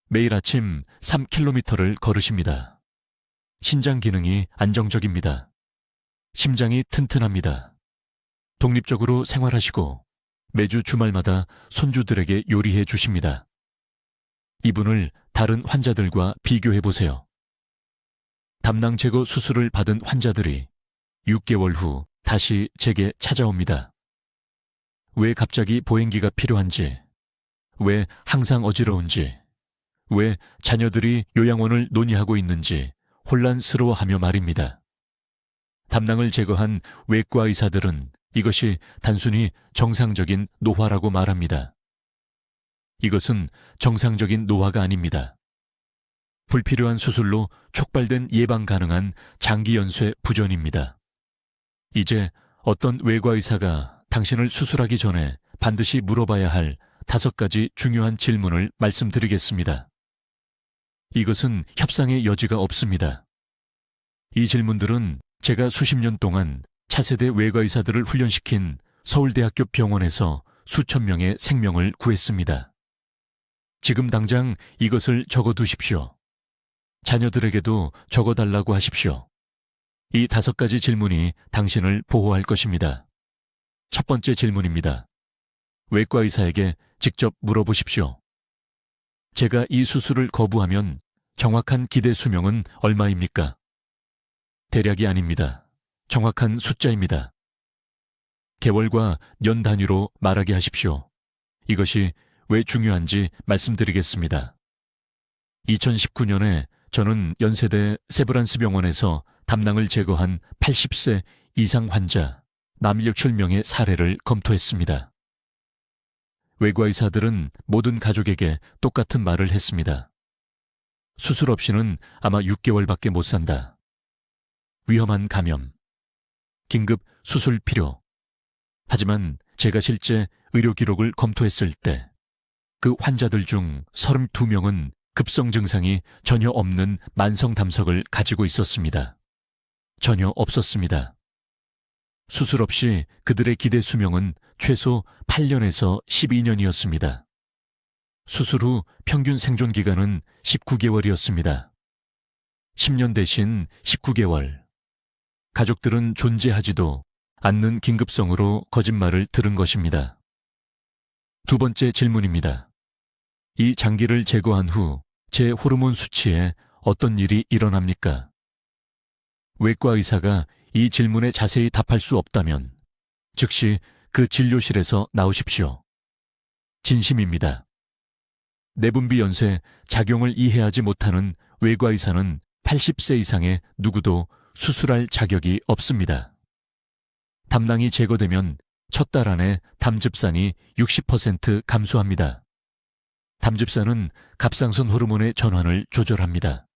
매일 아침 3km를 걸으십니다. 신장 기능이 안정적입니다. 심장이 튼튼합니다. 독립적으로 생활하시고 매주 주말마다 손주들에게 요리해 주십니다. 이분을 다른 환자들과 비교해 보세요. 담낭 제거 수술을 받은 환자들이 6개월 후 다시 제게 찾아옵니다. 왜 갑자기 보행기가 필요한지, 왜 항상 어지러운지, 왜 자녀들이 요양원을 논의하고 있는지 혼란스러워하며 말입니다. 담낭을 제거한 외과 의사들은 이것이 단순히 정상적인 노화라고 말합니다. 이것은 정상적인 노화가 아닙니다. 불필요한 수술로 촉발된 예방 가능한 장기 연쇄 부전입니다. 이제 어떤 외과 의사가 당신을 수술하기 전에 반드시 물어봐야 할 5가지 중요한 질문을 말씀드리겠습니다. 이것은 협상의 여지가 없습니다. 이 질문들은 제가 수십 년 동안 차세대 외과의사들을 훈련시킨 서울대학교 병원에서 수천 명의 생명을 구했습니다. 지금 당장 이것을 적어두십시오. 자녀들에게도 적어달라고 하십시오. 이 5가지 질문이 당신을 보호할 것입니다. 첫 번째 질문입니다. 외과의사에게 직접 물어보십시오. 제가 이 수술을 거부하면 정확한 기대 수명은 얼마입니까? 대략이 아닙니다. 정확한 숫자입니다. 개월과 년 단위로 말하게 하십시오. 이것이 왜 중요한지 말씀드리겠습니다. 2019년에 저는 연세대 세브란스 병원에서 담낭을 제거한 80세 이상 환자 417명의 사례를 검토했습니다. 외과의사들은 모든 가족에게 똑같은 말을 했습니다. 수술 없이는 아마 6개월밖에 못 산다. 위험한 감염. 긴급 수술 필요. 하지만 제가 실제 의료 기록을 검토했을 때 그 환자들 중 32명은 급성 증상이 전혀 없는 만성 담석을 가지고 있었습니다. 전혀 없었습니다. 수술 없이 그들의 기대 수명은 최소 8년에서 12년이었습니다. 수술 후 평균 생존 기간은 19개월이었습니다. 10년 대신 19개월. 가족들은 존재하지도 않는 긴급성으로 거짓말을 들은 것입니다. 두 번째 질문입니다. 이 장기를 제거한 후 제 호르몬 수치에 어떤 일이 일어납니까? 외과 의사가 이 질문에 자세히 답할 수 없다면 즉시 그 진료실에서 나오십시오. 진심입니다. 내분비 연쇄 작용을 이해하지 못하는 외과 의사는 80세 이상의 누구도 수술할 자격이 없습니다. 담낭이 제거되면 첫 달 안에 담즙산이 60% 감소합니다. 담즙산은 갑상선 호르몬의 전환을 조절합니다.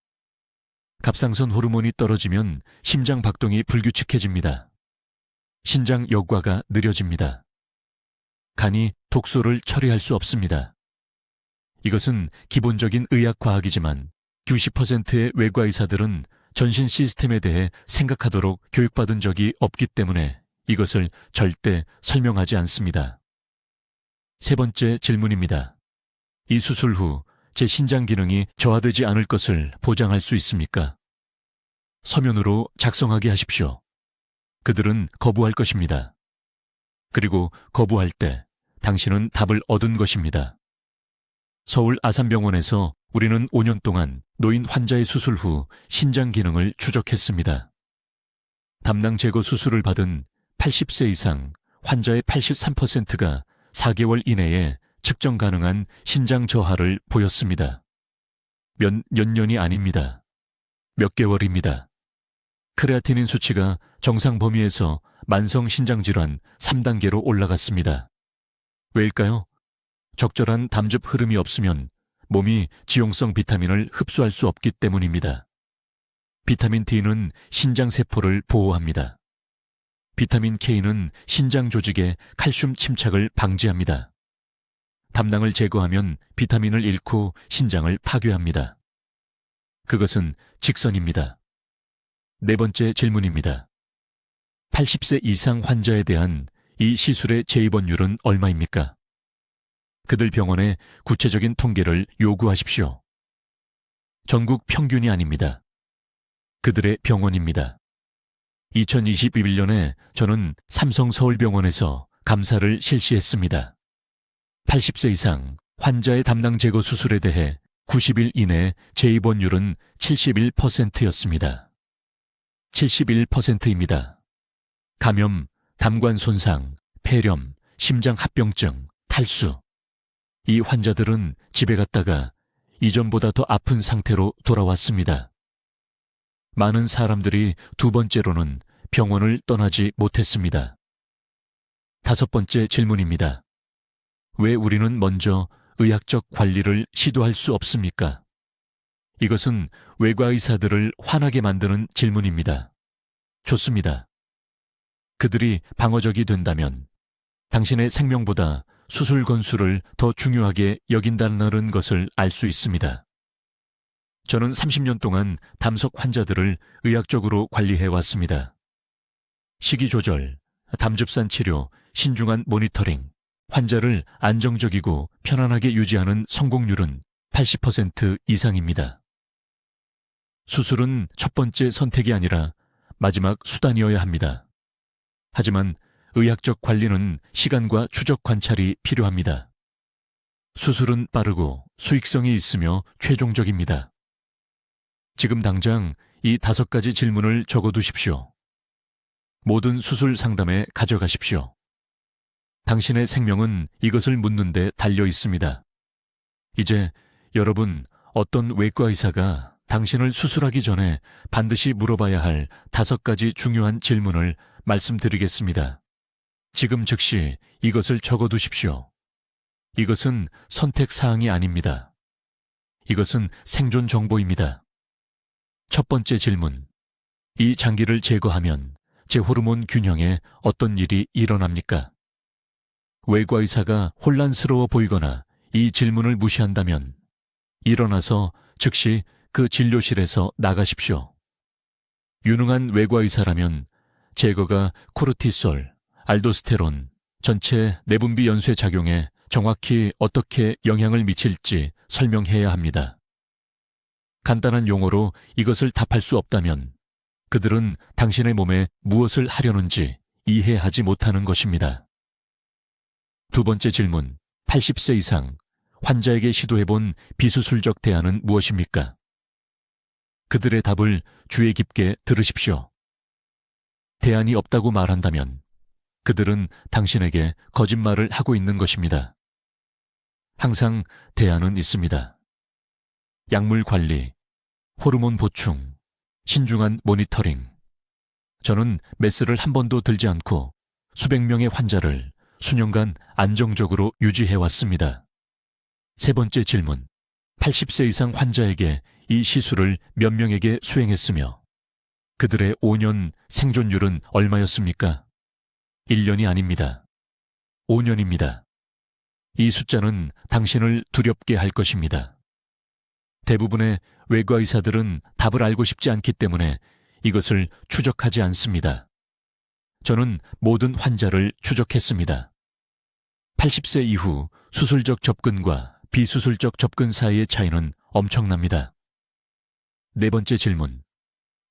갑상선 호르몬이 떨어지면 심장 박동이 불규칙해집니다. 신장 역과가 느려집니다. 간이 독소를 처리할 수 없습니다. 이것은 기본적인 의학과학이지만 90%의 외과의사들은 전신 시스템에 대해 생각하도록 교육받은 적이 없기 때문에 이것을 절대 설명하지 않습니다. 세 번째 질문입니다. 이 수술 후 제 신장 기능이 저하되지 않을 것을 보장할 수 있습니까? 서면으로 작성하게 하십시오. 그들은 거부할 것입니다. 그리고 거부할 때 당신은 답을 얻은 것입니다. 서울 아산병원에서 우리는 5년 동안 노인 환자의 수술 후 신장 기능을 추적했습니다. 담낭 제거 수술을 받은 80세 이상 환자의 83%가 4개월 이내에 측정 가능한 신장 저하를 보였습니다. 몇 년이 아닙니다. 몇 개월입니다. 크레아티닌 수치가 정상 범위에서 만성 신장질환 3단계로 올라갔습니다. 왜일까요? 적절한 담즙 흐름이 없으면 몸이 지용성 비타민을 흡수할 수 없기 때문입니다. 비타민 D는 신장세포를 보호합니다. 비타민 K는 신장 조직의 칼슘 침착을 방지합니다. 담낭을 제거하면 비타민을 잃고 신장을 파괴합니다. 그것은 직선입니다. 네 번째 질문입니다. 80세 이상 환자에 대한 이 시술의 재입원율은 얼마입니까? 그들 병원에 구체적인 통계를 요구하십시오. 전국 평균이 아닙니다. 그들의 병원입니다. 2021년에 저는 삼성서울병원에서 감사를 실시했습니다. 80세 이상 환자의 담낭 제거 수술에 대해 90일 이내 재입원율은 71%였습니다. 71%입니다. 감염, 담관 손상, 폐렴, 심장합병증, 탈수. 이 환자들은 집에 갔다가 이전보다 더 아픈 상태로 돌아왔습니다. 많은 사람들이 두 번째로는 병원을 떠나지 못했습니다. 다섯 번째 질문입니다. 왜 우리는 먼저 의학적 관리를 시도할 수 없습니까? 이것은 외과의사들을 화나게 만드는 질문입니다. 좋습니다. 그들이 방어적이 된다면 당신의 생명보다 수술 건수를 더 중요하게 여긴다는 것을 알 수 있습니다. 저는 30년 동안 담석 환자들을 의학적으로 관리해 왔습니다. 식이 조절, 담즙산 치료, 신중한 모니터링, 환자를 안정적이고 편안하게 유지하는 성공률은 80% 이상입니다. 수술은 첫 번째 선택이 아니라 마지막 수단이어야 합니다. 하지만 의학적 관리는 시간과 추적 관찰이 필요합니다. 수술은 빠르고 수익성이 있으며 최종적입니다. 지금 당장 이 5가지 질문을 적어두십시오. 모든 수술 상담에 가져가십시오. 당신의 생명은 이것을 묻는 데 달려 있습니다. 이제 여러분, 어떤 외과의사가 당신을 수술하기 전에 반드시 물어봐야 할 5가지 중요한 질문을 말씀드리겠습니다. 지금 즉시 이것을 적어두십시오. 이것은 선택사항이 아닙니다. 이것은 생존 정보입니다. 첫 번째 질문. 이 장기를 제거하면 제 호르몬 균형에 어떤 일이 일어납니까? 외과의사가 혼란스러워 보이거나 이 질문을 무시한다면 일어나서 즉시 그 진료실에서 나가십시오. 유능한 외과의사라면 제거가 코르티솔, 알도스테론, 전체 내분비 연쇄 작용에 정확히 어떻게 영향을 미칠지 설명해야 합니다. 간단한 용어로 이것을 답할 수 없다면 그들은 당신의 몸에 무엇을 하려는지 이해하지 못하는 것입니다. 두 번째 질문, 80세 이상 환자에게 시도해본 비수술적 대안은 무엇입니까? 그들의 답을 주의 깊게 들으십시오. 대안이 없다고 말한다면 그들은 당신에게 거짓말을 하고 있는 것입니다. 항상 대안은 있습니다. 약물 관리, 호르몬 보충, 신중한 모니터링. 저는 메스를 한 번도 들지 않고 수백 명의 환자를 수년간 안정적으로 유지해왔습니다. 세 번째 질문, 80세 이상 환자에게 이 시술을 몇 명에게 수행했으며 그들의 5년 생존율은 얼마였습니까? 1년이 아닙니다. 5년입니다. 이 숫자는 당신을 두렵게 할 것입니다. 대부분의 외과의사들은 답을 알고 싶지 않기 때문에 이것을 추적하지 않습니다. 저는 모든 환자를 추적했습니다. 80세 이후 수술적 접근과 비수술적 접근 사이의 차이는 엄청납니다. 네 번째 질문.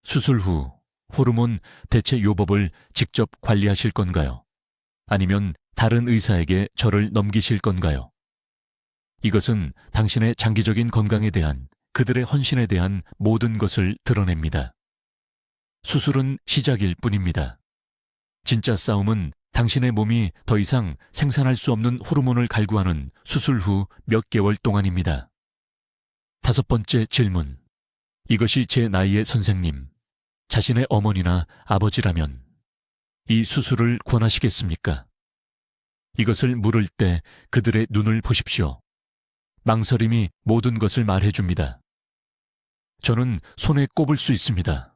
수술 후 호르몬 대체 요법을 직접 관리하실 건가요? 아니면 다른 의사에게 저를 넘기실 건가요? 이것은 당신의 장기적인 건강에 대한 그들의 헌신에 대한 모든 것을 드러냅니다. 수술은 시작일 뿐입니다. 진짜 싸움은 당신의 몸이 더 이상 생산할 수 없는 호르몬을 갈구하는 수술 후 몇 개월 동안입니다. 다섯 번째 질문. 이것이 제 나이의 선생님. 자신의 어머니나 아버지라면 이 수술을 권하시겠습니까? 이것을 물을 때 그들의 눈을 보십시오. 망설임이 모든 것을 말해줍니다. 저는 손에 꼽을 수 있습니다.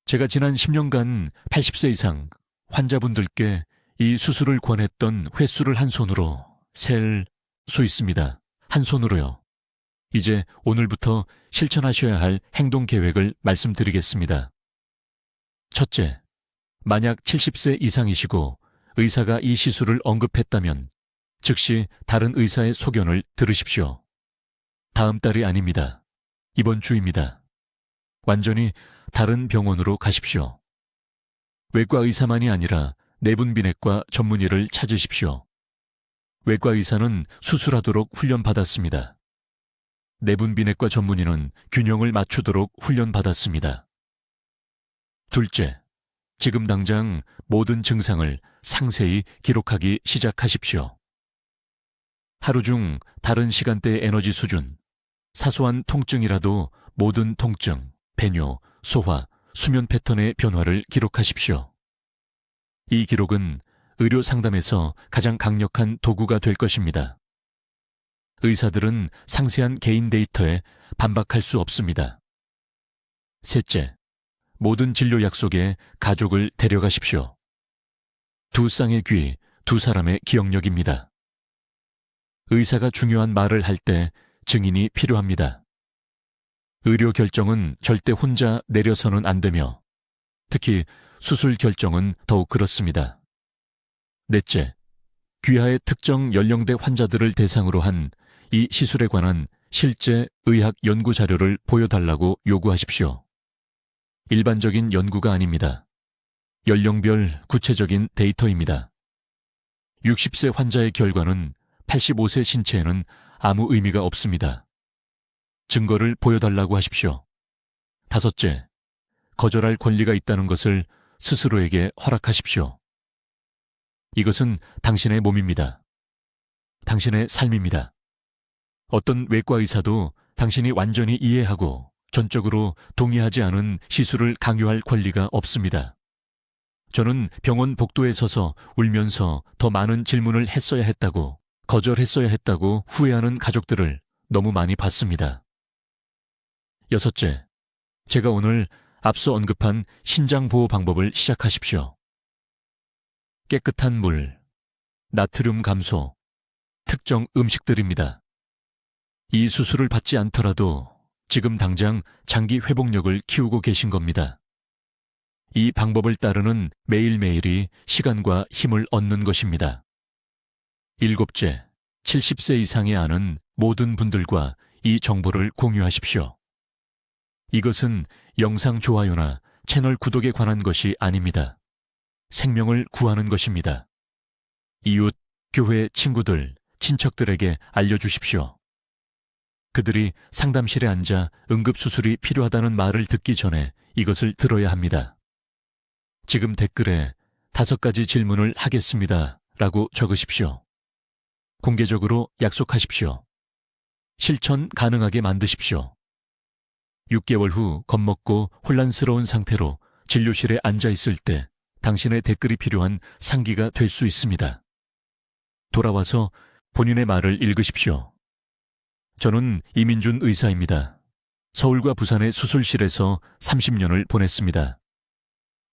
제가 지난 10년간 80세 이상 환자분들께 이 수술을 권했던 횟수를 한 손으로 셀 수 있습니다. 한 손으로요. 이제 오늘부터 실천하셔야 할 행동 계획을 말씀드리겠습니다. 첫째, 만약 70세 이상이시고 의사가 이 시술을 언급했다면 즉시 다른 의사의 소견을 들으십시오. 다음 달이 아닙니다. 이번 주입니다. 완전히 다른 병원으로 가십시오. 외과 의사만이 아니라 내분비내과 전문의를 찾으십시오. 외과 의사는 수술하도록 훈련받았습니다. 내분비내과 전문의는 균형을 맞추도록 훈련받았습니다. 둘째, 지금 당장 모든 증상을 상세히 기록하기 시작하십시오. 하루 중 다른 시간대의 에너지 수준, 사소한 통증이라도 모든 통증, 배뇨, 소화, 수면 패턴의 변화를 기록하십시오. 이 기록은 의료 상담에서 가장 강력한 도구가 될 것입니다. 의사들은 상세한 개인 데이터에 반박할 수 없습니다. 셋째, 모든 진료 약속에 가족을 데려가십시오. 두 쌍의 귀, 두 사람의 기억력입니다. 의사가 중요한 말을 할 때 증인이 필요합니다. 의료 결정은 절대 혼자 내려서는 안 되며 특히 수술 결정은 더욱 그렇습니다. 넷째, 귀하의 특정 연령대 환자들을 대상으로 한 이 시술에 관한 실제 의학 연구 자료를 보여달라고 요구하십시오. 일반적인 연구가 아닙니다. 연령별 구체적인 데이터입니다. 60세 환자의 결과는 85세 신체에는 아무 의미가 없습니다. 증거를 보여달라고 하십시오. 다섯째, 거절할 권리가 있다는 것을 스스로에게 허락하십시오. 이것은 당신의 몸입니다. 당신의 삶입니다. 어떤 외과 의사도 당신이 완전히 이해하고 전적으로 동의하지 않은 시술을 강요할 권리가 없습니다. 저는 병원 복도에 서서 울면서 더 많은 질문을 했어야 했다고, 거절했어야 했다고 후회하는 가족들을 너무 많이 봤습니다. 여섯째, 제가 오늘 앞서 언급한 신장보호 방법을 시작하십시오. 깨끗한 물, 나트륨 감소, 특정 음식들입니다. 이 수술을 받지 않더라도 지금 당장 장기 회복력을 키우고 계신 겁니다. 이 방법을 따르는 매일매일이 시간과 힘을 얻는 것입니다. 일곱째, 70세 이상의 아는 모든 분들과 이 정보를 공유하십시오. 이것은 영상 좋아요나 채널 구독에 관한 것이 아닙니다. 생명을 구하는 것입니다. 이웃, 교회 친구들, 친척들에게 알려주십시오. 그들이 상담실에 앉아 응급수술이 필요하다는 말을 듣기 전에 이것을 들어야 합니다. 지금 댓글에 5가지 질문을 하겠습니다 라고 적으십시오. 공개적으로 약속하십시오. 실천 가능하게 만드십시오. 6개월 후 겁먹고 혼란스러운 상태로 진료실에 앉아 있을 때 당신의 댓글이 필요한 상기가 될 수 있습니다. 돌아와서 본인의 말을 읽으십시오. 저는 이민준 의사입니다. 서울과 부산의 수술실에서 30년을 보냈습니다.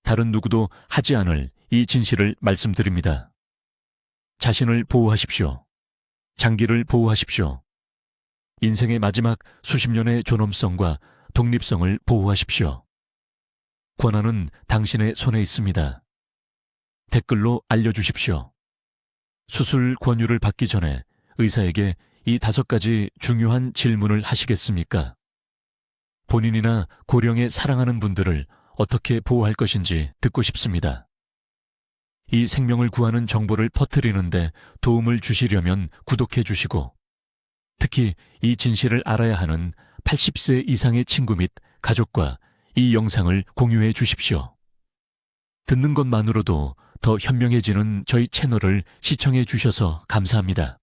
다른 누구도 하지 않을 이 진실을 말씀드립니다. 자신을 보호하십시오. 장기를 보호하십시오. 인생의 마지막 수십 년의 존엄성과 독립성을 보호하십시오. 권한은 당신의 손에 있습니다. 댓글로 알려주십시오. 수술 권유를 받기 전에 의사에게 이 5가지 중요한 질문을 하시겠습니까? 본인이나 고령의 사랑하는 분들을 어떻게 보호할 것인지 듣고 싶습니다. 이 생명을 구하는 정보를 퍼뜨리는데 도움을 주시려면 구독해 주시고, 특히 이 진실을 알아야 하는 80세 이상의 친구 및 가족과 이 영상을 공유해 주십시오. 듣는 것만으로도 더 현명해지는 저희 채널을 시청해 주셔서 감사합니다.